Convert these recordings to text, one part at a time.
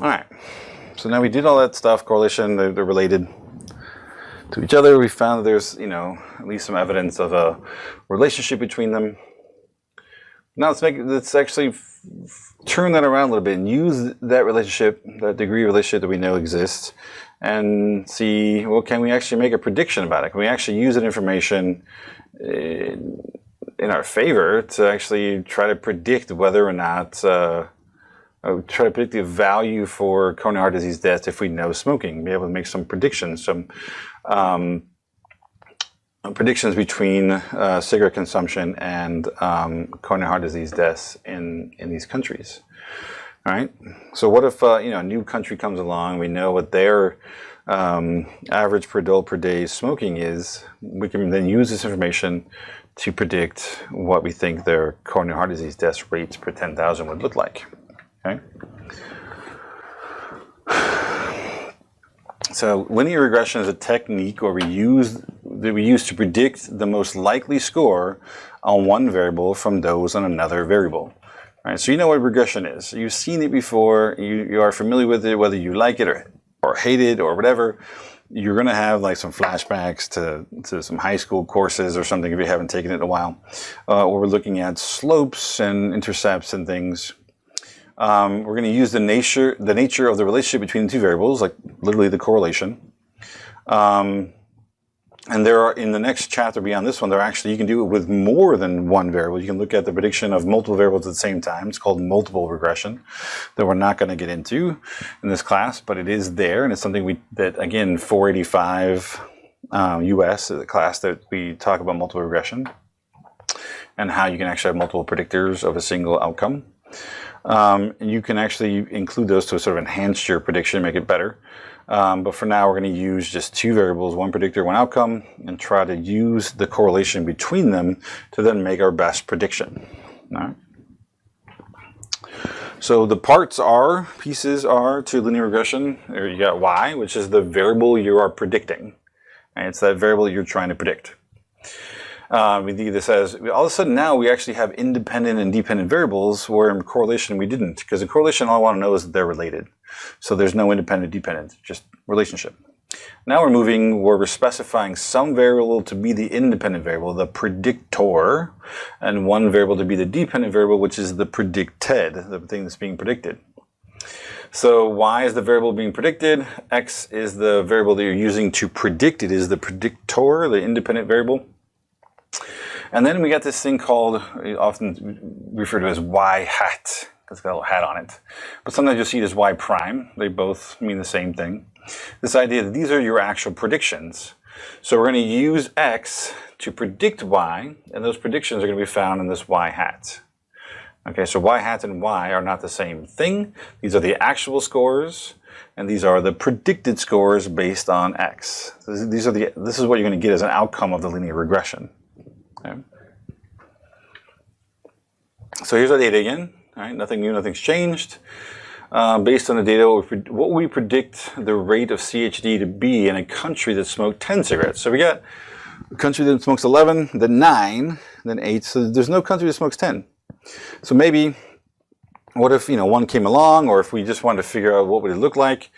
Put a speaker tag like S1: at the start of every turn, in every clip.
S1: All right, so now we did all that stuff, correlation, they're related to each other. We found that there's, at least some evidence of a relationship between them. Now let's actually turn that around a little bit and use that relationship, that degree of relationship that we know exists, and see, well, can we actually make a prediction about it? Can we actually use that information in our favor to actually try to predict whether or not, try to predict the value for coronary heart disease death if we know smoking, be able to make some predictions, some predictions between cigarette consumption and coronary heart disease deaths in these countries. All right. So what if a new country comes along? We know what their average per adult per day smoking is. We can then use this information to predict what we think their coronary heart disease death rates per 10,000 would look like. Okay. So linear regression is a technique where we use to predict the most likely score on one variable from those on another variable. All right, so you know what regression is. You've seen it before. You are familiar with it, whether you like it or hate it or whatever. You're going to have like some flashbacks to some high school courses or something if you haven't taken it in a while, where we're looking at slopes and intercepts and things. We're going to use the nature of the relationship between the two variables, like literally the correlation. And there are, in the next chapter beyond this one, you can do it with more than one variable. You can look at the prediction of multiple variables at the same time. It's called multiple regression that we're not going to get into in this class, but it is there, and it's something that again, 485 US is a class that we talk about multiple regression and how you can actually have multiple predictors of a single outcome. And you can actually include those to sort of enhance your prediction, make it better. But for now, we're going to use just two variables, one predictor, one outcome, and try to use the correlation between them to then make our best prediction. All right. So the pieces are to linear regression. There you got y, which is the variable you are predicting. And it's that variable you're trying to predict. We do this as, all of a sudden now we actually have independent and dependent variables, where in correlation we didn't. Because in correlation, all I want to know is that they're related. So there's no independent, dependent, just relationship. Now we're moving where we're specifying some variable to be the independent variable, the predictor, and one variable to be the dependent variable, which is the predicted, the thing that's being predicted. So y is the variable being predicted, x is the variable that you're using to predict it, is the predictor, the independent variable. And then we got this thing called, often referred to as y hat. It's got a little hat on it. But sometimes you'll see it as y prime. They both mean the same thing. This idea that these are your actual predictions. So we're going to use x to predict y, and those predictions are going to be found in this y hat. Okay, so y hat and y are not the same thing. These are the actual scores, and these are the predicted scores based on x. This is what you're going to get as an outcome of the linear regression. Okay. So here's our data again. All right, nothing new, nothing's changed. Based on the data, what we predict the rate of CHD to be in a country that smoked 10 cigarettes. So we got a country that smokes 11, then 9, then 8. So there's no country that smokes 10. So maybe, what if one came along, or if we just wanted to figure out what would it look like,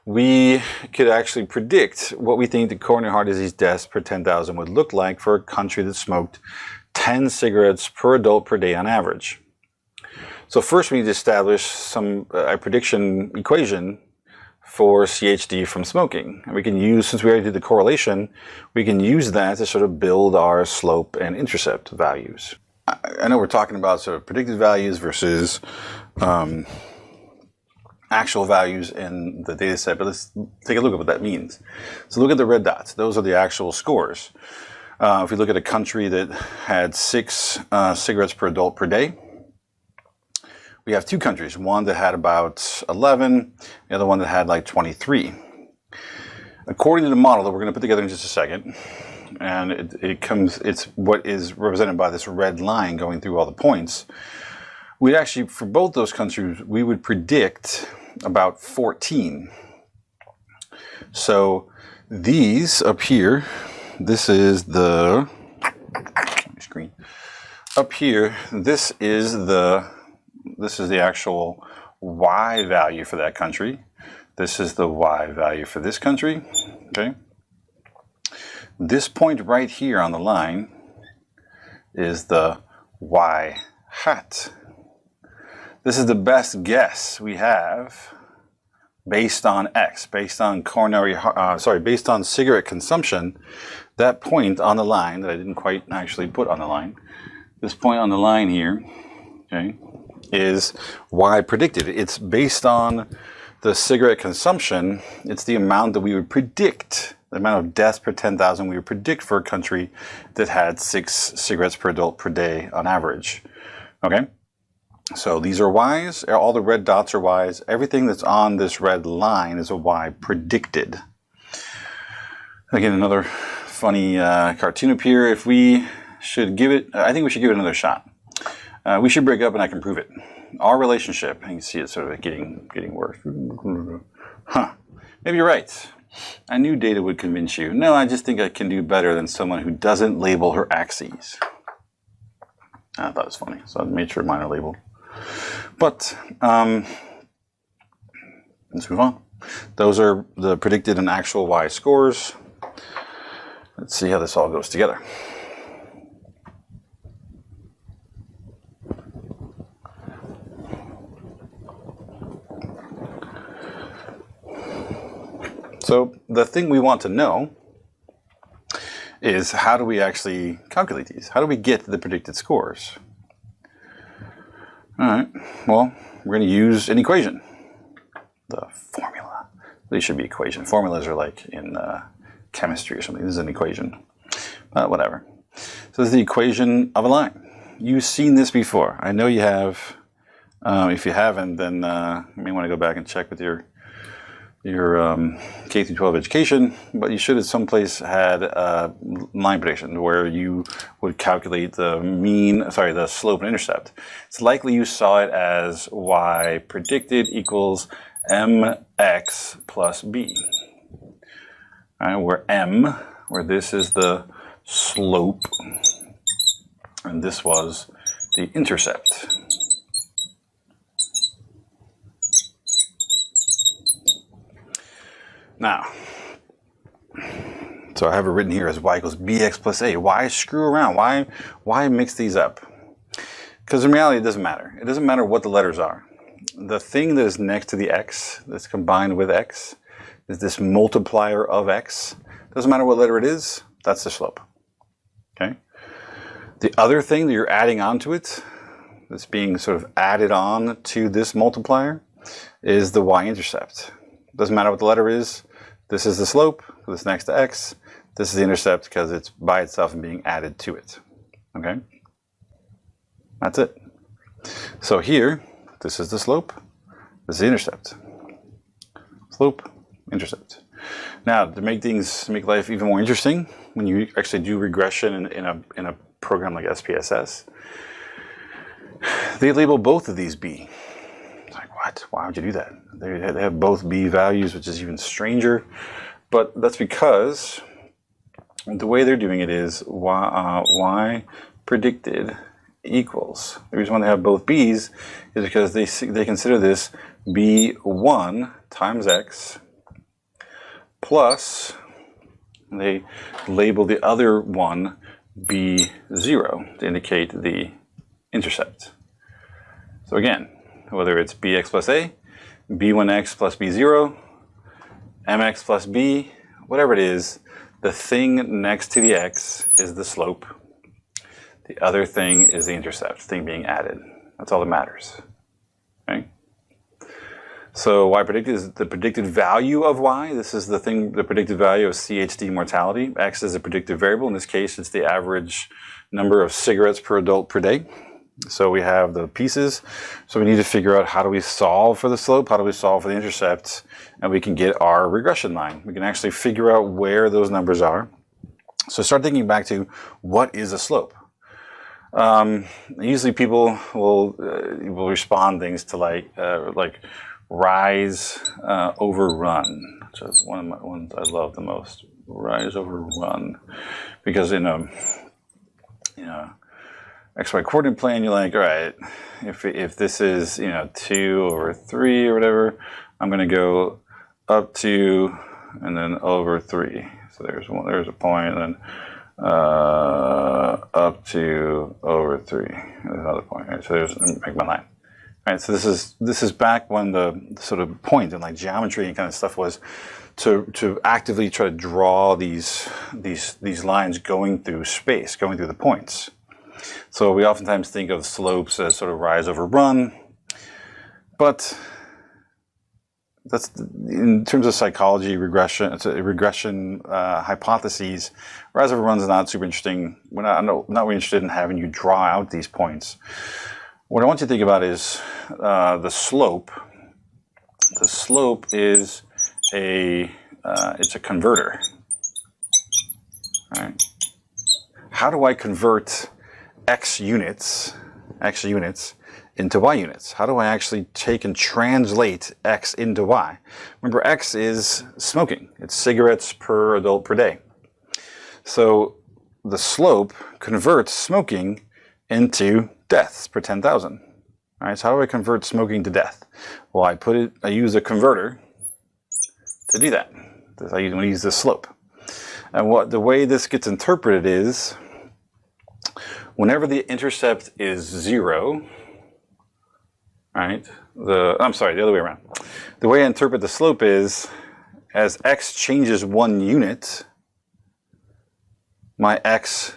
S1: we could actually predict what we think the coronary heart disease deaths per 10,000 would look like for a country that smoked 10 cigarettes per adult per day on average. So first we need to establish a prediction equation for CHD from smoking. And we can use, since we already did the correlation, we can use that to sort of build our slope and intercept values. I know we're talking about sort of predicted values versus actual values in the data set, but let's take a look at what that means. So look at the red dots. Those are the actual scores. If we look at a country that had 6 cigarettes per adult per day, we have two countries, one that had about 11, the other one that had like 23. According to the model that we're going to put together in just a second, and it's what is represented by this red line going through all the points, we'd actually, for both those countries, we would predict about 14. So these up here, this is the screen. Up here, this is the actual y value for that country. This is the y value for this country. Okay. This point right here on the line is the y hat. This is the best guess we have based on X, based on based on cigarette consumption. That point on the line that I didn't quite actually put on the line, this point on the line here, okay, is Y predicted. It's based on the cigarette consumption. It's the amount that we would predict, the amount of deaths per 10,000 we would predict for a country that had 6 cigarettes per adult per day on average. Okay? So these are Y's. All the red dots are Y's. Everything that's on this red line is a Y predicted. Again, another funny cartoon up here. If we should give it, I think we should give it another shot. We should break up and I can prove it. Our relationship, you can see it sort of getting worse. Huh. Maybe you're right. I knew data would convince you. No, I just think I can do better than someone who doesn't label her axes. I thought it was funny, so I made sure mine are labeled. But let's move on. Those are the predicted and actual Y scores. Let's see how this all goes together. So the thing we want to know is, how do we actually calculate these? How do we get the predicted scores? All right, well, we're going to use an equation, the formula. These should be equation. Formulas are like in chemistry or something. This is an equation, whatever. So this is the equation of a line. You've seen this before. I know you have. If you haven't, then you may want to go back and check with your K through 12 education, but you should have someplace had line prediction where you would calculate the slope and intercept. It's likely you saw it as Y predicted equals mx plus b. All right, where this is the slope, and this was the intercept. Now, so I have it written here as y equals bx plus a. Why screw around? Why mix these up? Because in reality, it doesn't matter. It doesn't matter what the letters are. The thing that is next to the x, that's combined with x, is this multiplier of x. Doesn't matter what letter it is, that's the slope. Okay? The other thing that you're adding onto it, that's being sort of added on to this multiplier, is the y-intercept. Doesn't matter what the letter is. This is the slope, this next to x. This is the intercept because it's by itself and being added to it. Okay? That's it. So here, this is the slope, this is the intercept. Slope, intercept. Now, to make life even more interesting, when you actually do regression in a program like SPSS, they label both of these B. What? Why would you do that? They have both B values, which is even stranger. But that's because the way they're doing it is Y predicted equals. The reason why they have both B's is because they consider this B1 times X plus, they label the other one B0 to indicate the intercept. So again, whether it's bx plus a, b1x plus b0, mx plus b, whatever it is, the thing next to the x is the slope. The other thing is the intercept, thing being added. That's all that matters. Okay? So y predicted is the predicted value of y. This is the predicted value of CHD mortality. X is a predictive variable. In this case, it's the average number of cigarettes per adult per day. So we have the pieces. So we need to figure out, how do we solve for the slope? How do we solve for the intercept? And we can get our regression line. We can actually figure out where those numbers are. So start thinking back to, what is a slope? Usually people will respond things to like rise over run, which is one of my ones I love the most. Rise over run, because in a XY coordinate plane, you're like, all right, if this is, 2/3 or whatever, I'm going to go up to and then over 3. So there's a point, and then up to over 3. There's another point. Right? So make my line. All right. So this is back when the sort of point in like geometry and kind of stuff was to actively try to draw these lines going through space, going through the points. So we oftentimes think of slopes as sort of rise over run, but that's in terms of psychology, regression. It's a regression hypotheses. Rise over run is not super interesting. I'm not really interested in having you draw out these points. What I want you to think about is the slope. The slope is it's a converter. All right. How do I convert x units into y units? How do I actually take and translate x into y? Remember, x is smoking. It's cigarettes per adult per day. So the slope converts smoking into deaths per 10,000. All right, so how do I convert smoking to death? Well, I use a converter to do that. I use the slope. And the way this gets interpreted is, whenever the intercept is 0, right? I'm sorry, the other way around. The way I interpret the slope is, as x changes 1 unit, my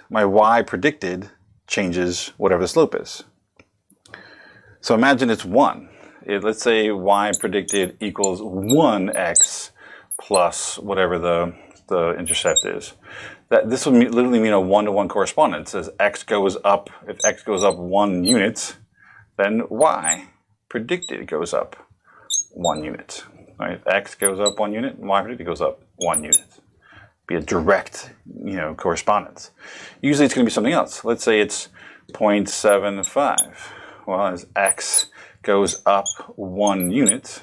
S1: y predicted changes whatever the slope is. So imagine it's 1. Let's say y predicted equals 1x plus whatever the intercept is. This would literally mean a 1-to-1 correspondence. As x goes up, if x goes up 1 unit, then y predicted goes up 1 unit. Right? If x goes up 1 unit, y predicted goes up 1 unit. Be a direct, correspondence. Usually it's going to be something else. Let's say it's 0.75. Well, as x goes up 1 unit,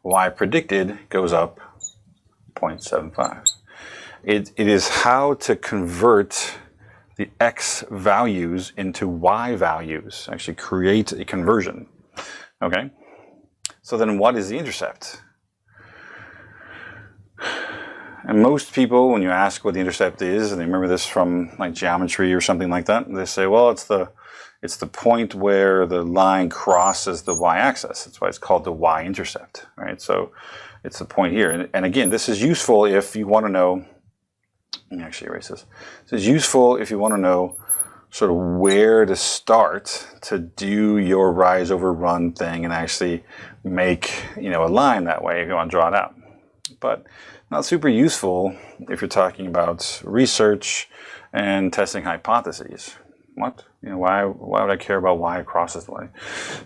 S1: y predicted goes up 0.75. It is how to convert the x values into y values, actually create a conversion. Okay? So then what is the intercept? And most people, when you ask what the intercept is, and they remember this from like geometry or something like that, they say, well, it's the point where the line crosses the y-axis. That's why it's called the y-intercept, right? So it's the point here. And again, this is useful if you want to know, let me actually erase this. This is useful if you want to know sort of where to start to do your rise over run thing and actually make, a line that way if you want to draw it out. But not super useful if you're talking about research and testing hypotheses. What? Why would I care about y crosses the line?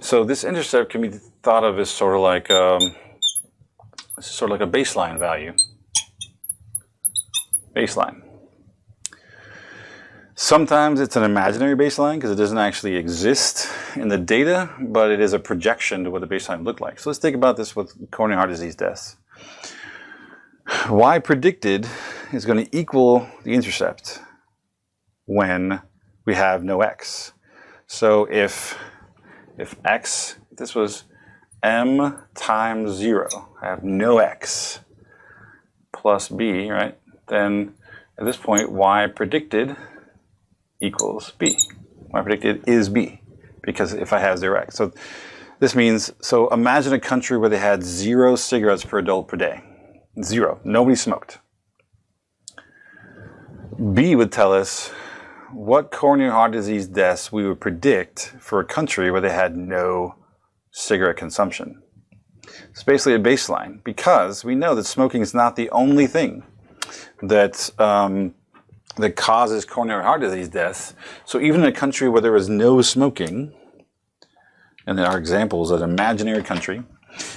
S1: So this intercept can be thought of as sort of like a baseline value. Baseline. Sometimes it's an imaginary baseline because it doesn't actually exist in the data, but it is a projection to what the baseline looked like. So let's think about this with coronary heart disease deaths. Y predicted is going to equal the intercept when we have no x. So if this was m times 0, I have no x plus b, right? Then at this point, y predicted equals b. Y predicted is b, because if I have 0x. So this means, so imagine a country where they had 0 cigarettes per adult per day. 0. Nobody smoked. B would tell us what coronary heart disease deaths we would predict for a country where they had no cigarette consumption. It's basically a baseline, because we know that smoking is not the only thing that that causes coronary heart disease deaths. So even in a country where there is no smoking, and there are examples of an imaginary country,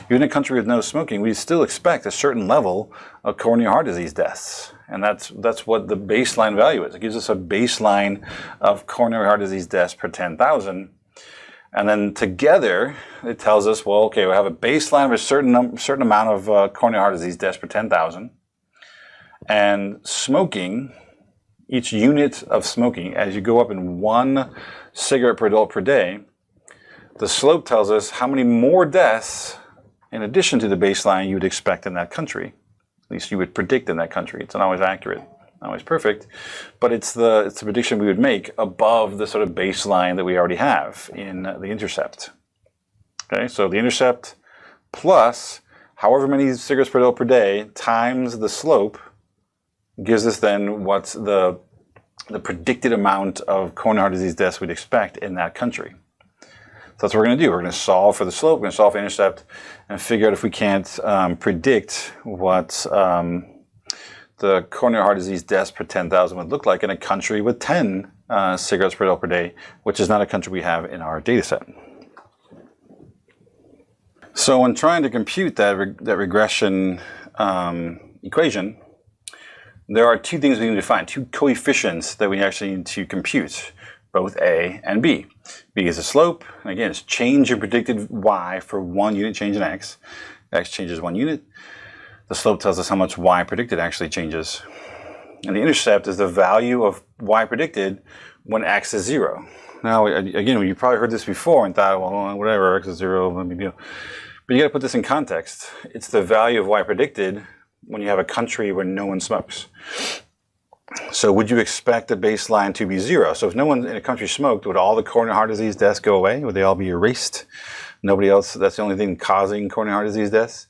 S1: even in a country with no smoking, we still expect a certain level of coronary heart disease deaths. And that's what the baseline value is. It gives us a baseline of coronary heart disease deaths per 10,000. And then together, it tells us, well, okay, we have a baseline of a certain amount of coronary heart disease deaths per 10,000. And smoking each unit of smoking, as you go up in 1 cigarette per adult per day, the slope tells us how many more deaths in addition to the baseline you would expect in that country. At least you would predict in that country. It's not always accurate, not always perfect, but it's the prediction we would make above the sort of baseline that we already have in the intercept. Okay, so the intercept plus however many cigarettes per adult per day times the slope gives us then what's the predicted amount of coronary heart disease deaths we'd expect in that country. So that's what we're going to do. We're going to solve for the slope, we're going to solve for the intercept, and figure out if we can't predict what the coronary heart disease deaths per 10,000 would look like in a country with 10 cigarettes per adult per day, which is not a country we have in our data set. So when trying to compute that regression equation, there are 2 things we need to find, 2 coefficients that we actually need to compute, both A and B. B is the slope, and again, it's change in predicted Y for 1 unit change in X. X changes 1 unit. The slope tells us how much Y predicted actually changes. And the intercept is the value of Y predicted when X is 0. Now, again, you probably heard this before and thought, well, whatever, X is 0, no big deal. But you got to put this in context. It's the value of Y predicted when you have a country where no one smokes. So would you expect the baseline to be 0? So if no one in a country smoked, would all the coronary heart disease deaths go away? Would they all be erased? Nobody else, that's the only thing causing coronary heart disease deaths?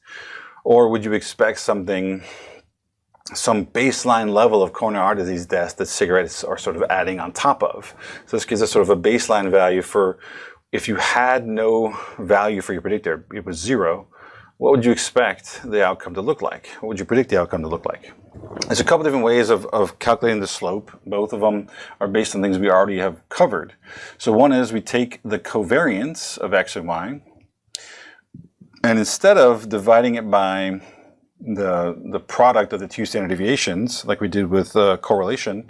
S1: Or would you expect some baseline level of coronary heart disease deaths that cigarettes are sort of adding on top of? So this gives us sort of a baseline value for if you had no value for your predictor, it was 0, what would you expect the outcome to look like? What would you predict the outcome to look like? There's a couple different ways of calculating the slope. Both of them are based on things we already have covered. So one is we take the covariance of X and Y, and instead of dividing it by the product of the 2 standard deviations, like we did with correlation,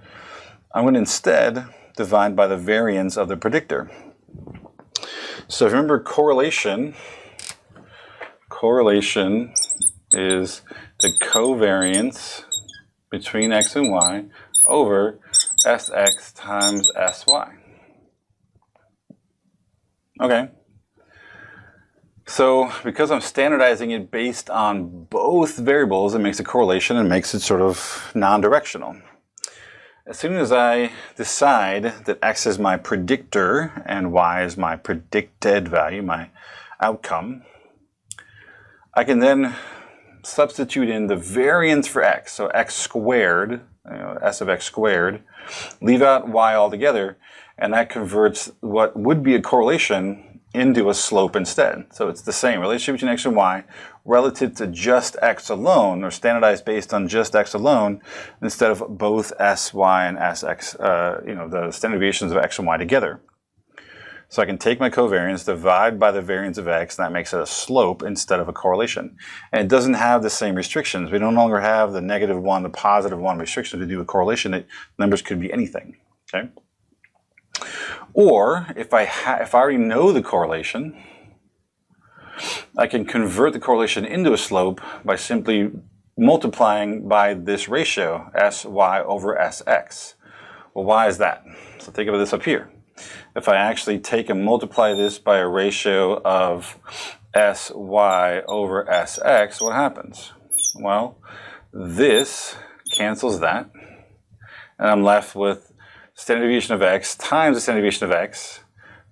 S1: I'm going to instead divide by the variance of the predictor. So if you remember correlation is the covariance between X and Y over Sx times Sy. Okay. So because I'm standardizing it based on both variables, it makes a correlation and makes it sort of non-directional. As soon as I decide that X is my predictor and Y is my predicted value, my outcome, I can then substitute in the variance for X, so X squared, S of X squared, leave out Y altogether, and that converts what would be a correlation into a slope instead. So it's the same relationship between X and Y relative to just X alone, or standardized based on just X alone, instead of both Sy and Sx, the standard deviations of X and Y together. So I can take my covariance, divide by the variance of X, and that makes it a slope instead of a correlation. And it doesn't have the same restrictions. We no longer have the -1, the +1 restriction to do with correlation. Numbers could be anything. Okay. Or if I already know the correlation, I can convert the correlation into a slope by simply multiplying by this ratio, Sy over Sx. Well, why is that? So think of this up here. If I actually take and multiply this by a ratio of Sy over Sx, what happens? Well, this cancels that, and I'm left with standard deviation of X times the standard deviation of X,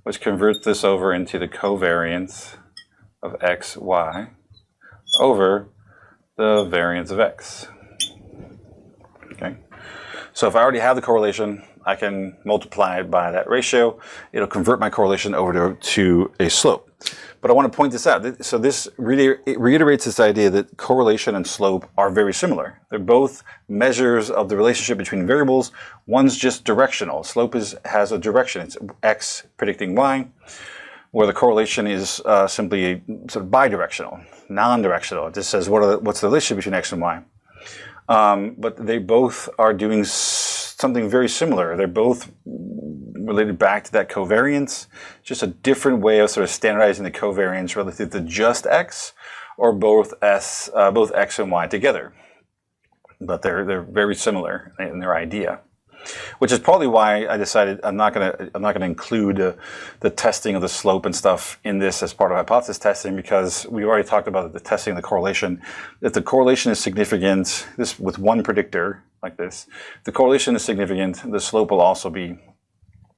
S1: which converts this over into the covariance of Xy over the variance of X. Okay. So if I already have the correlation, I can multiply it by that ratio. It'll convert my correlation over to a slope. But I want to point this out. So this reiterates this idea that correlation and slope are very similar. They're both measures of the relationship between variables. One's just directional. Slope has a direction. It's X predicting Y, where the correlation is simply sort of bidirectional, non-directional. It just says what's the relationship between X and Y. But they both are doing something very similar. They're both related back to that covariance, just a different way of sort of standardizing the covariance relative to just X or both X and Y together. But they're very similar in their idea. which is probably why I decided I'm not gonna include the testing of the slope and stuff in this as part of hypothesis testing, because we already talked about the testing of the correlation. If the correlation is significant, this with one predictor like this, if the correlation is significant, the slope will also be.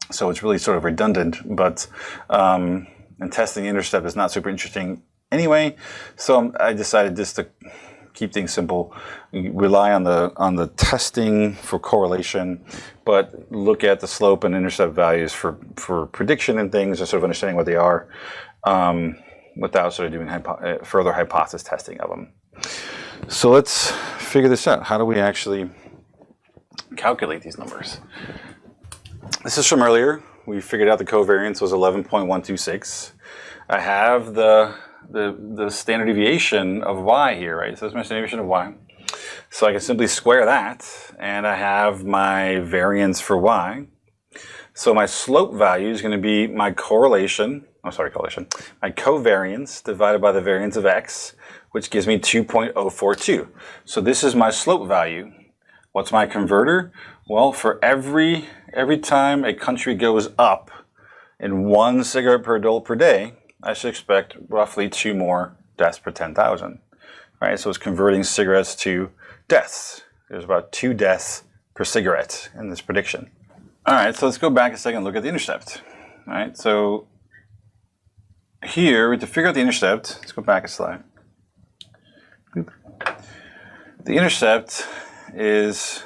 S1: So it's really sort of redundant, but and testing the intercept is not super interesting anyway. So I decided just to keep things simple, rely on the testing for correlation, but look at the slope and intercept values for prediction and things, and sort of understanding what they are, without sort of doing further hypothesis testing of them. So let's figure this out. How do we actually calculate these numbers? This is from earlier. We figured out the covariance was 11.126. I have the standard deviation of y here, right? So that's my standard deviation of y. So I can simply square that, and I have my variance for y. So my slope value is going to be my correlation, my covariance divided by the variance of x, which gives me 2.042. So this is my slope value. What's my converter? Well, for every time a country goes up in 1 cigarette per adult per day, I should expect roughly 2 more deaths per 10,000, right? So it's converting cigarettes to deaths. There's about 2 deaths per cigarette in this prediction. All right, so let's go back a second and look at the intercept. All right, so here, to figure out the intercept, let's go back a slide. The intercept is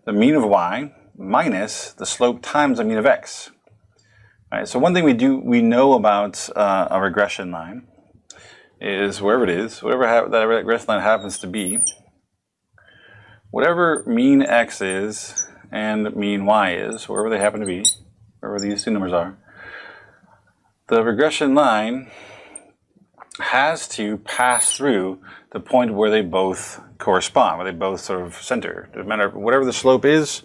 S1: the mean of y minus the slope times the mean of x. All right, so one thing we know about a regression line is wherever it is, whatever that regression line happens to be, whatever mean x is and mean y is, wherever they happen to be, wherever these two numbers are, the regression line has to pass through the point where they both correspond, where they both sort of center. No matter whatever the slope is,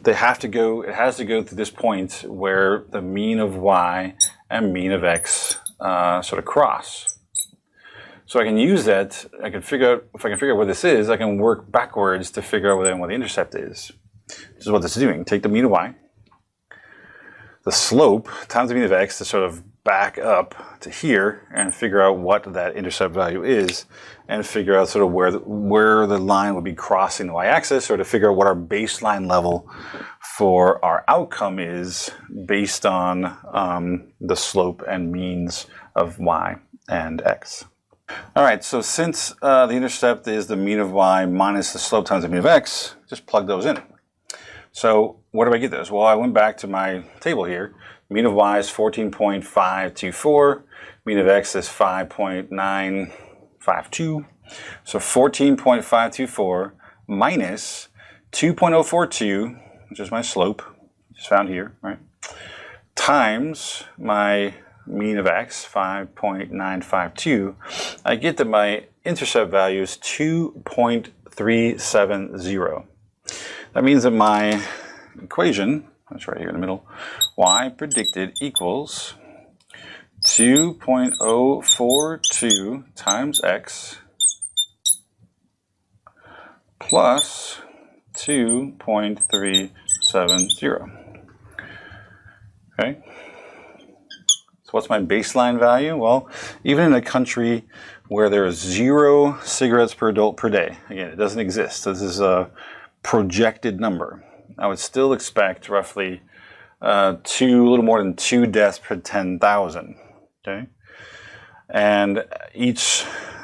S1: it has to go through this point where the mean of y and mean of x sort of cross. So I can use that. If I can figure out what this is, I can work backwards to figure out what the intercept is. This is what this is doing. Take the mean of y, the slope times the mean of x to sort of back up to here and figure out what that intercept value is, and figure out sort of where the line would be crossing the y-axis, or to figure out what our baseline level for our outcome is based on the slope and means of y and x. All right, so since the intercept is the mean of y minus the slope times the mean of x, just plug those in. So where do I get those? Well, I went back to my table here. Mean of y is 14.524. Mean of x is 5.952. So 14.524 minus 2.042, which is my slope, which is found here, right? Times my mean of x, 5.952. I get that my intercept value is 2.370. That means that my equation, that's right here in the middle, y predicted equals 2.042 times x plus 2.370. Okay. So what's my baseline value? Well, even in a country where there is 0 cigarettes per adult per day, again, it doesn't exist. This is a projected number. I would still expect roughly a little more than 2 deaths per 10,000. Okay, and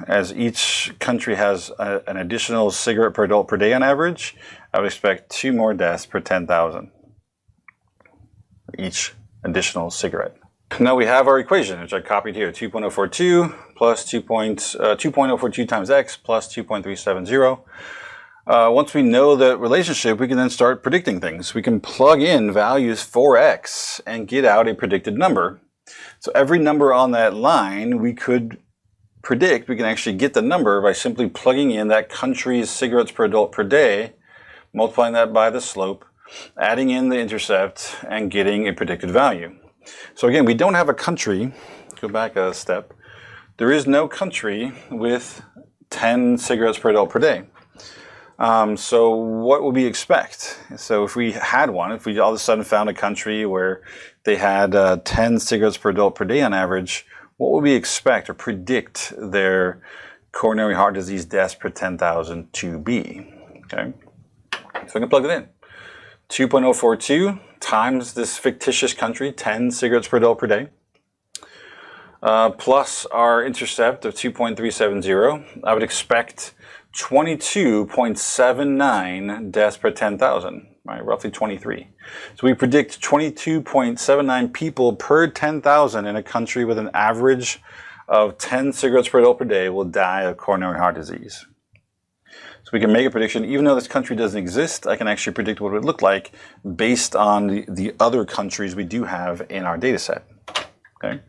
S1: as each country has an additional cigarette per adult per day on average, I would expect 2 more deaths per 10,000. Each additional cigarette. Now we have our equation, which I copied here: 2.042 plus 2.042 times x plus 2.370. Once we know the relationship, we can then start predicting things. We can plug in values for x and get out a predicted number. So every number on that line we could predict. We can actually get the number by simply plugging in that country's cigarettes per adult per day, multiplying that by the slope, adding in the intercept, and getting a predicted value. So again, we don't have a country. Go back a step. There is no country with 10 cigarettes per adult per day. So what would we expect? So if we had one, if we all of a sudden found a country where they had 10 cigarettes per adult per day on average, what would we expect or predict their coronary heart disease deaths per 10,000 to be? Okay, so I can plug it in. 2.042 times this fictitious country, 10 cigarettes per adult per day, plus our intercept of 2.370, I would expect 22.79 deaths per 10,000, right? Roughly 23. So we predict 22.79 people per 10,000 in a country with an average of 10 cigarettes per adult per day will die of coronary heart disease. So we can make a prediction. Even though this country doesn't exist, I can actually predict what it would look like based on the other countries we do have in our data set. Okay.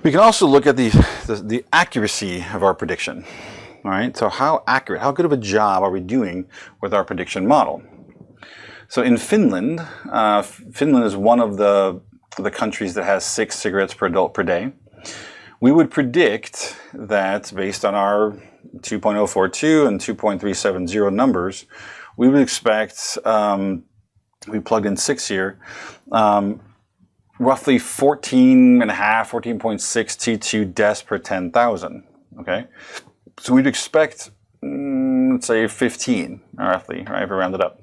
S1: We can also look at the accuracy of our prediction. All right, so how accurate, how good of a job are we doing with our prediction model? So in Finland, Finland is one of the countries that has 6 cigarettes per adult per day. We would predict that based on our 2.042 and 2.370 numbers, we would expect, we plugged in 6 here, roughly 14.5, 14.6 T2 deaths per 10,000, okay? So we'd expect, let's say 15, roughly, right, if we round it up.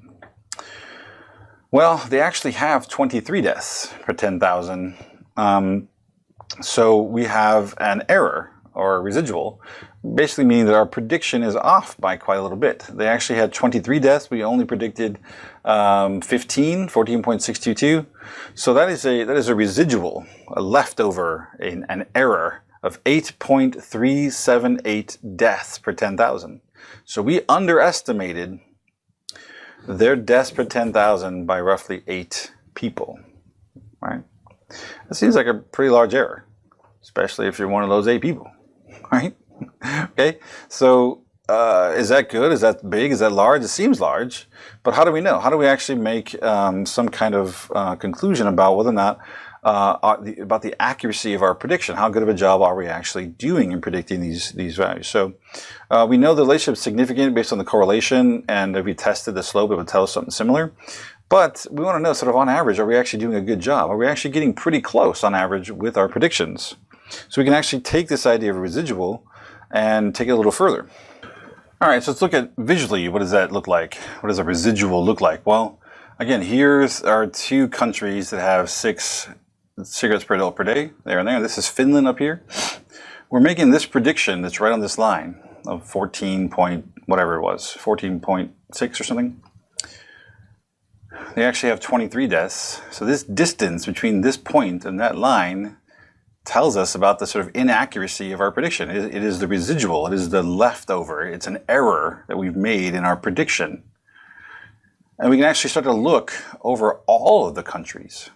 S1: Well, they actually have 23 deaths per 10,000, so we have an error, or a residual, basically meaning that our prediction is off by quite a little bit. They actually had 23 deaths. We only predicted 14.622. So that is a residual, a leftover, an error of 8.378 deaths per 10,000. So we underestimated their deaths per 10,000 by roughly 8 people. Right? That seems like a pretty large error, especially if you're one of those 8 people. Right? Okay, so is that good? Is that big? Is that large? It seems large, but how do we know? How do we actually make some kind of conclusion about whether or not about the accuracy of our prediction? How good of a job are we actually doing in predicting these values? So we know the relationship is significant based on the correlation, and if we tested the slope, it would tell us something similar. But we want to know, sort of on average, are we actually doing a good job? Are we actually getting pretty close on average with our predictions? So we can actually take this idea of a residual and take it a little further. All right, so let's look at visually, what does that look like? What does a residual look like? Well, again, here's our 2 countries that have 6 cigarettes per adult per day, there and there. This is Finland up here. We're making this prediction that's right on this line of 14 point, whatever it was, 14.6 or something. They actually have 23 deaths. So this distance between this point and that line tells us about the sort of inaccuracy of our prediction. It is the residual, it is the leftover, it's an error that we've made in our prediction. And we can actually start to look over all of the countries.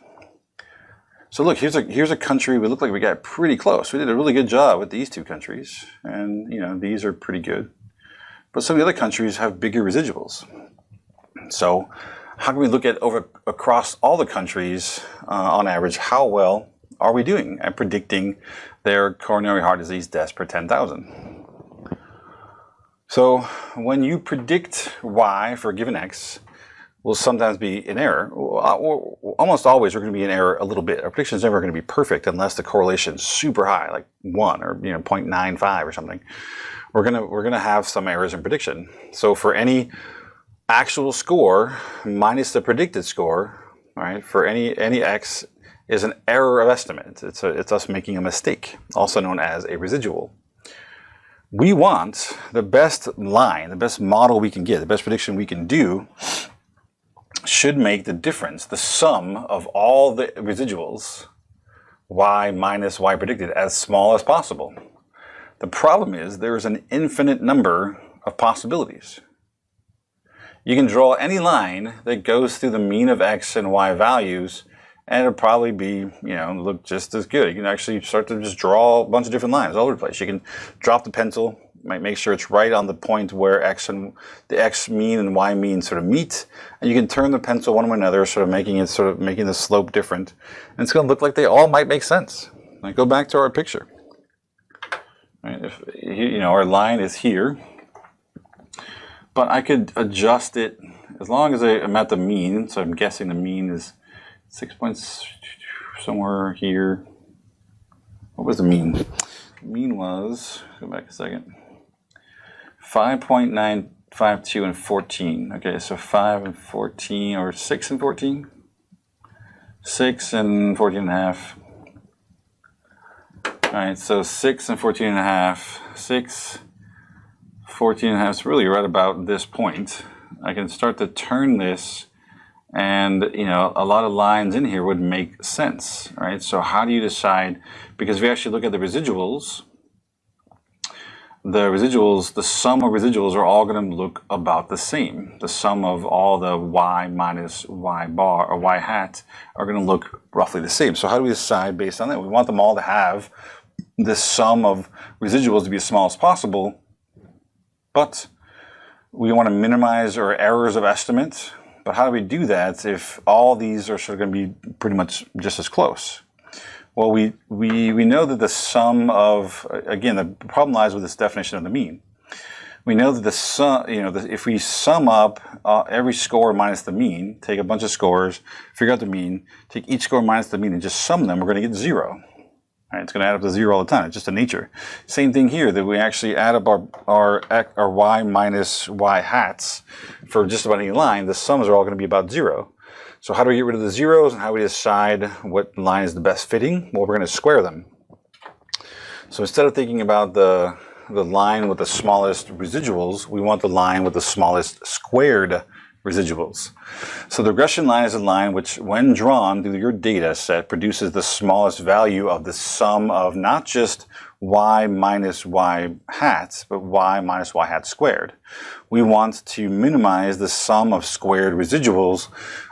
S1: So look, here's a country we look like we got pretty close. We did a really good job with these 2 countries, and you know, these are pretty good. But some of the other countries have bigger residuals. So how can we look at across all the countries on average, how well are we doing at predicting their coronary heart disease deaths per 10,000? So when you predict Y for a given X, will sometimes be in error. Almost always we're going to be in error a little bit. Our prediction is never going to be perfect unless the correlation is super high, like 1 or 0.95 or something. We're going to have some errors in prediction. So for any actual score minus the predicted score, all right, for any X, is an error of estimate. It's us making a mistake, also known as a residual. We want the best line, the best model we can get, the best prediction we can do should make the difference, the sum of all the residuals, Y minus Y predicted, as small as possible. The problem is there is an infinite number of possibilities. You can draw any line that goes through the mean of X and Y values, and it'll probably be, look just as good. You can actually start to just draw a bunch of different lines all over the place. You can drop the pencil, make sure it's right on the point where the X mean and Y mean sort of meet, and you can turn the pencil one way or another, making the slope different, and it's going to look like they all might make sense. Go back to our picture. Right? If our line is here, but I could adjust it as long as I'm at the mean. So I'm guessing the mean is 6 points somewhere here. What was the mean? The mean was, go back a second, 5.952 and 14. Okay, so 5 and 14, or 6 and 14? 6 and 14 and a half. All right, so 6 and 14 and a half. 6, 14 and a half is really right about this point. I can start to turn this, and a lot of lines in here would make sense, right? So how do you decide? Because if you actually look at the residuals, the sum of residuals are all going to look about the same. The sum of all the y minus y bar or y hat are going to look roughly the same. So how do we decide based on that? We want them all to have the sum of residuals to be as small as possible, but we want to minimize our errors of estimate. But how do we do that if all these are sort of going to be pretty much just as close? Well, we know that the sum of, again, the problem lies with this definition of the mean. We know that the sum, if we sum up every score minus the mean, take a bunch of scores, figure out the mean, take each score minus the mean, and just sum them, we're going to get 0. Right? It's going to add up to 0 all the time. It's just a nature. Same thing here, that we actually add up our y minus y hats for just about any line. The sums are all going to be about 0. So how do we get rid of the zeros, and how do we decide what line is the best fitting? Well, we're going to square them. So instead of thinking about the line with the smallest residuals, we want the line with the smallest squared residuals. So the regression line is a line which, when drawn through your data set, produces the smallest value of the sum of not just y minus y hats, but y minus y hat squared. We want to minimize the sum of squared residuals,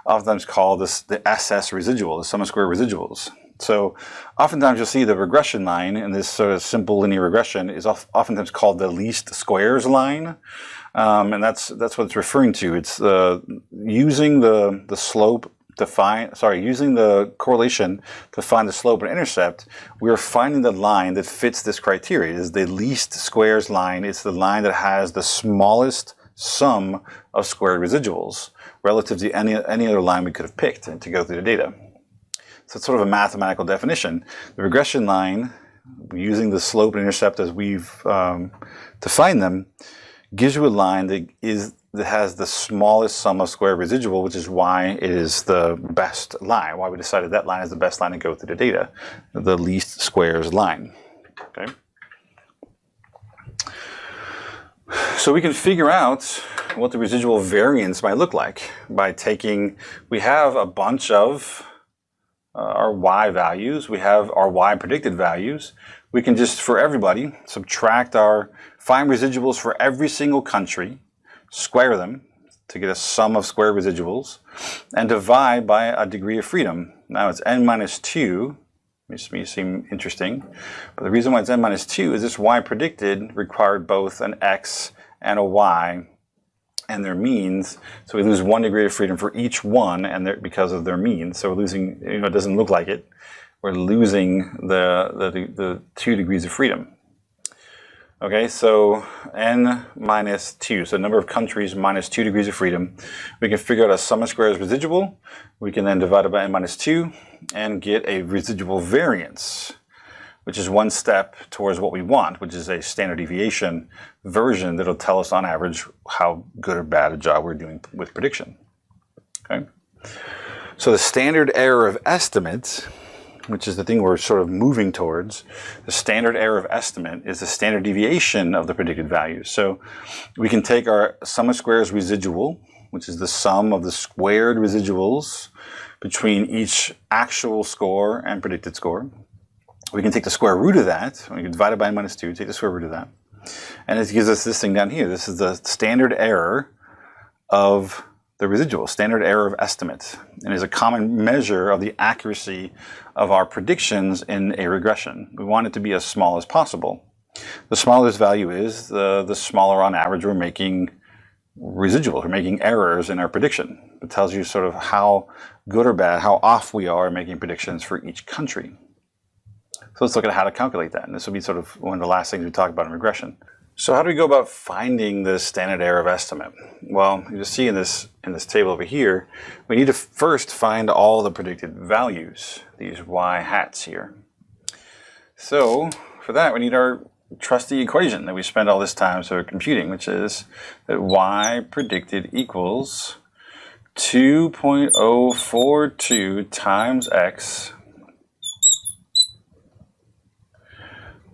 S1: oftentimes called the SS residual, the sum of squared residuals. So oftentimes you'll see the regression line in this sort of simple linear regression is oftentimes called the least squares line. And that's what it's referring to. It's using the slope to find, using the correlation to find the slope and intercept. We are finding the line that fits this criteria. It is the least squares line. It's the line that has the smallest sum of squared residuals relative to any other line we could have picked to go through the data. So it's sort of a mathematical definition. The regression line, using the slope and intercept as we've defined them, gives you a line that has the smallest sum of square residual, which is why it is the best line, why we decided that line is the best line to go through the data, the least squares line. Okay. So we can figure out what the residual variance might look like by taking, we have a bunch of our y values, we have our y predicted values. We can just, for everybody, subtract find residuals for every single country, square them to get a sum of square residuals, and divide by a degree of freedom. Now it's n minus 2, which may seem interesting, but the reason why it's n minus 2 is this y predicted required both an x and a y and their means, so we lose 1 degree of freedom for each one, and because of their means. So we're losing, it doesn't look like it, we're losing the 2 degrees of freedom. Okay, so n minus 2, so number of countries minus 2 degrees of freedom. We can figure out a sum of squares residual. We can then divide it by n minus 2 and get a residual variance, which is one step towards what we want, which is a standard deviation version that'll tell us on average how good or bad a job we're doing with prediction. Okay, so the standard error of estimate, which is the thing we're sort of moving towards, the standard error of estimate is the standard deviation of the predicted values. So we can take our sum of squares residual, which is the sum of the squared residuals between each actual score and predicted score. We can take the square root of that, we can divide it by n minus 2, take the square root of that, and it gives us this thing down here. This is the standard error of the residual, standard error of estimate, and is a common measure of the accuracy of our predictions in a regression. We want it to be as small as possible. The smaller this value is, the smaller on average we're making residuals, we're making errors in our prediction. It tells you sort of how good or bad, how off we are making predictions for each country. So let's look at how to calculate that. And this will be sort of one of the last things we talk about in regression. So how do we go about finding the standard error of estimate? Well, you just see in this table over here, we need to first find all the predicted values, these y hats here. So for that, we need our trusty equation that we spend all this time sort of computing, which is that y predicted equals 2.042 times x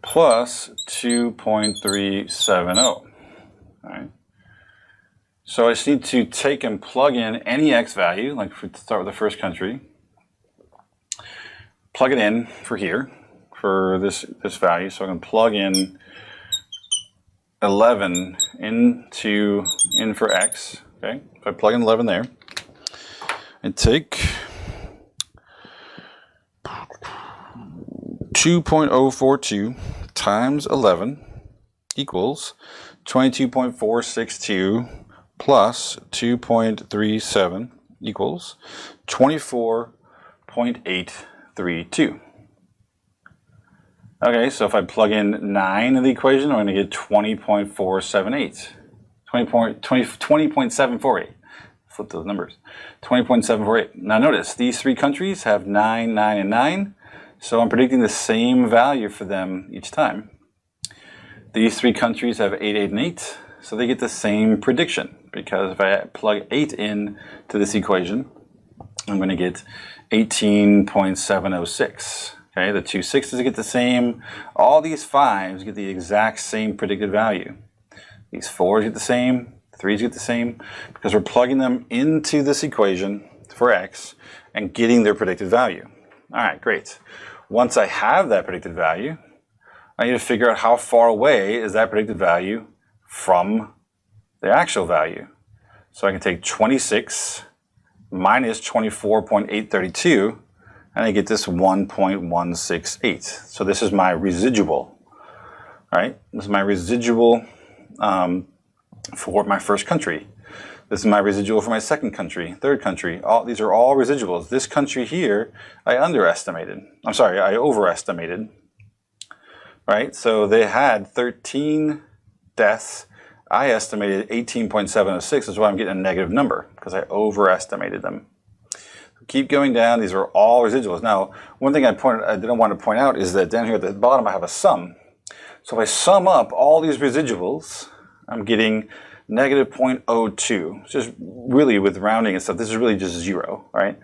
S1: plus 2.370. All right. So I just need to take and plug in any x value, like if we start with the first country, plug it in for here, for this value. So I can plug in 11 in for x. Okay, if I plug in 11 there, and take 2.042 times 11 equals 22.462 plus 2.37 equals 24.832. Okay, so if I plug in 9 in the equation, I'm going to get 20.478. 20.748. Flip those numbers. 20.748. Now notice, these three countries have 9, 9, and 9. So I'm predicting the same value for them each time. These three countries have 8, 8, and 8. So they get the same prediction. Because if I plug 8 in to this equation, I'm going to get 18.706. Okay, the two 6s get the same. All these 5s get the exact same predicted value. These 4s get the same. 3s get the same. Because we're plugging them into this equation for x and getting their predicted value. All right, great. Once I have that predicted value, I need to figure out how far away is that predicted value from the actual value. So I can take 26 minus 24.832, and I get this 1.168. So this is my residual, right? This is my residual for my first country. This is my residual for my second country, third country. These are all residuals. This country here, I overestimated, right? So they had 13 deaths. I estimated 18.706, is why I'm getting a negative number, because I overestimated them. Keep going down. These are all residuals. Now, one thing I didn't want to point out is that down here at the bottom I have a sum. So if I sum up all these residuals, I'm getting negative 0.02. It's just really, with rounding and stuff, this is really just 0, right?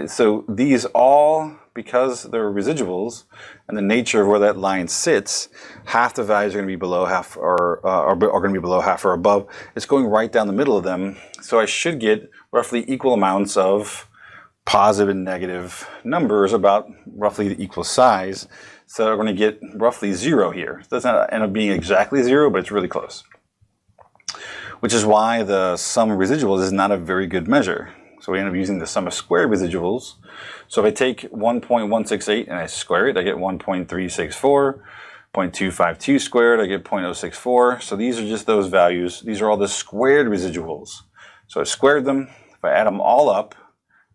S1: So these all, because they're residuals and the nature of where that line sits, half the values are going to be below half, or are going to be below half or above. It's going right down the middle of them. So I should get roughly equal amounts of positive and negative numbers, about roughly the equal size. So we're going to get roughly 0 here. It doesn't end up being exactly 0, but it's really close. Which is why the sum of residuals is not a very good measure. So we end up using the sum of squared residuals. So if I take 1.168 and I square it, I get 1.364. 0.252 squared, I get 0.064. So these are just those values. These are all the squared residuals. So I squared them. If I add them all up,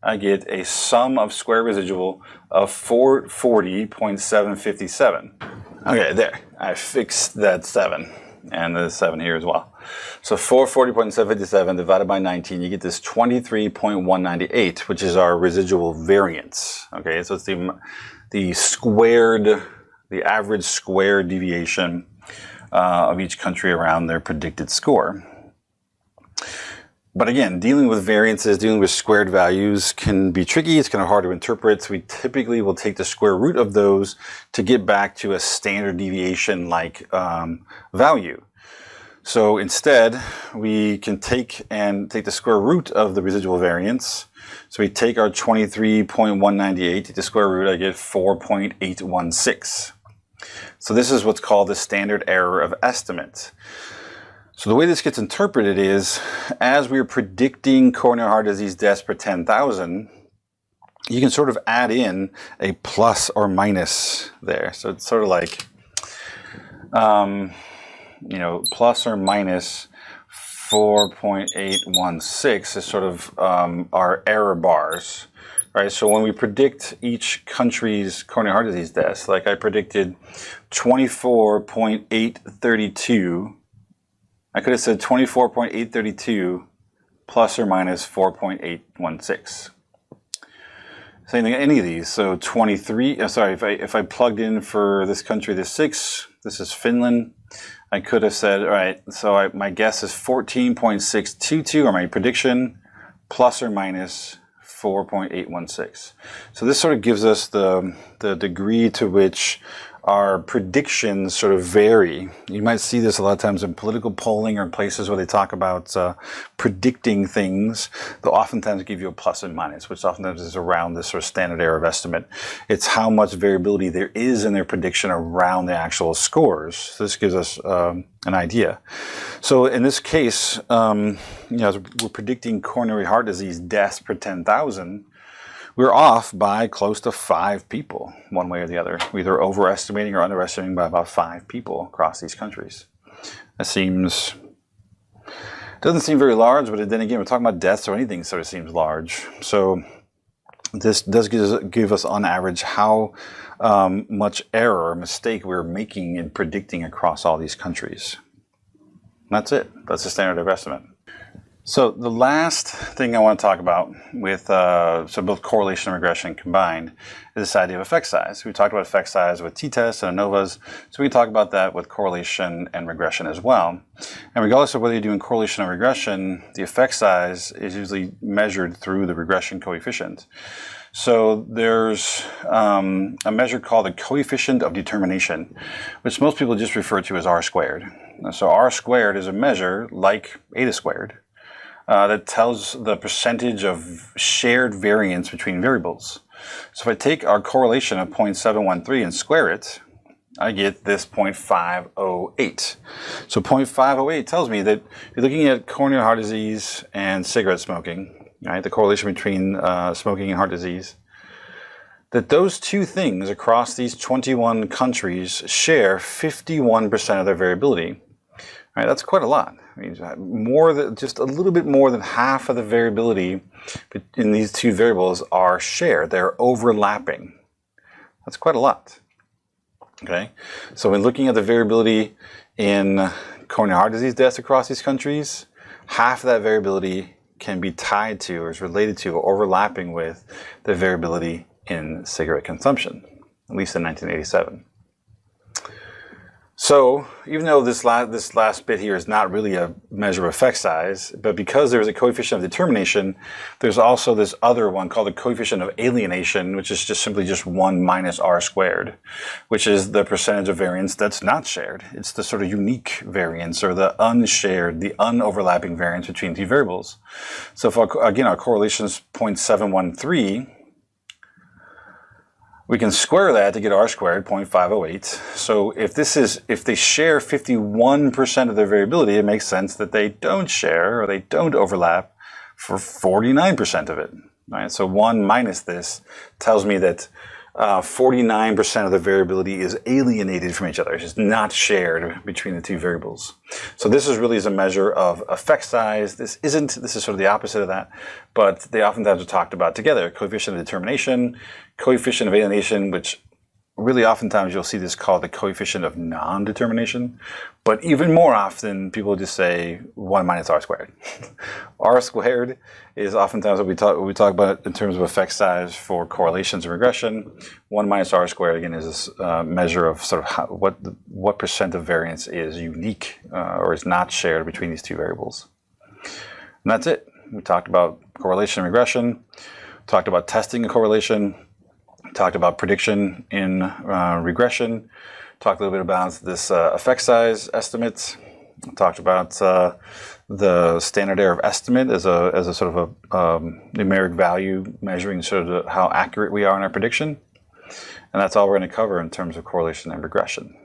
S1: I get a sum of square residual of 440.757. Okay, there. I fixed that 7. And the 7 here as well. So 440.757 divided by 19, you get this 23.198, which is our residual variance. Okay, so it's the average squared deviation of each country around their predicted score. But again, dealing with variances, dealing with squared values can be tricky. It's kind of hard to interpret. So we typically will take the square root of those to get back to a standard deviation like value. So instead, we can take the square root of the residual variance. So we take our 23.198, take the square root, I get 4.816. So this is what's called the standard error of estimate. So the way this gets interpreted is, as we're predicting coronary heart disease deaths per 10,000, you can sort of add in a plus or minus there. So it's sort of like, plus or minus 4.816 is sort of our error bars, right? So when we predict each country's coronary heart disease deaths, like I predicted 24.832, I could have said 24.832 plus or minus 4.816. Same thing, any of these. So 23, sorry, if I plugged in for this country, this 6, this is Finland, I could have said, all right, so my guess is 14.622, or my prediction, plus or minus 4.816. So this sort of gives us the degree to which our predictions sort of vary. You might see this a lot of times in political polling or in places where they talk about predicting things. They'll oftentimes give you a plus and minus, which oftentimes is around this sort of standard error of estimate. It's how much variability there is in their prediction around the actual scores. So this gives us an idea. So in this case, you know, as we're predicting coronary heart disease deaths per 10,000, we're off by close to 5 people, one way or the other. We're either overestimating or underestimating by about 5 people across these countries. That doesn't seem very large, but then again, we're talking about deaths, so anything sort of seems large. So this does give us on average how much error or mistake we're making in predicting across all these countries. And that's it. That's the standard error estimate. So the last thing I want to talk about with so both correlation and regression combined is this idea of effect size. We talked about effect size with t-tests and ANOVAs, so we can talk about that with correlation and regression as well. And regardless of whether you're doing correlation or regression, the effect size is usually measured through the regression coefficient. So there's a measure called the coefficient of determination, which most people just refer to as R squared. So R squared is a measure like eta squared. That tells the percentage of shared variance between variables. So if I take our correlation of 0.713 and square it, I get this 0.508. So 0.508 tells me that you're looking at coronary heart disease and cigarette smoking, right? The correlation between smoking and heart disease. That those two things across these 21 countries share 51% of their variability. Right, that's quite a lot. I mean, just a little bit more than half of the variability in these two variables are shared. They're overlapping. That's quite a lot. Okay, so when looking at the variability in coronary heart disease deaths across these countries, half of that variability can be tied to or is related to or overlapping with the variability in cigarette consumption, at least in 1987. So even though this last bit here is not really a measure of effect size, but because there's a coefficient of determination, there's also this other one called the coefficient of alienation, which is just simply 1 minus R squared, which is the percentage of variance that's not shared. It's the sort of unique variance or the unshared, the unoverlapping variance between two variables. So if again, our correlation is 0.713, we can square that to get R squared, 0.508. So if they share 51% of their variability, it makes sense that they don't share or they don't overlap for 49% of it. Right? So 1 minus this tells me that 49% of the variability is alienated from each other. It's just not shared between the two variables. So this is really a measure of effect size. This is sort of the opposite of that, but they oftentimes are talked about together. Coefficient of determination, coefficient of alienation, which really oftentimes you'll see this called the coefficient of non-determination, but even more often people just say 1 minus R squared. R squared is oftentimes what we talk about in terms of effect size for correlations and regression. 1 minus R squared again is a measure of sort of what percent of variance is unique or is not shared between these two variables. And that's it. We talked about correlation and regression, talked about testing and correlation, talked about prediction in regression, talked a little bit about this effect size estimates, talked about the standard error of estimate as a sort of a numeric value measuring sort of how accurate we are in our prediction. And that's all we're going to cover in terms of correlation and regression.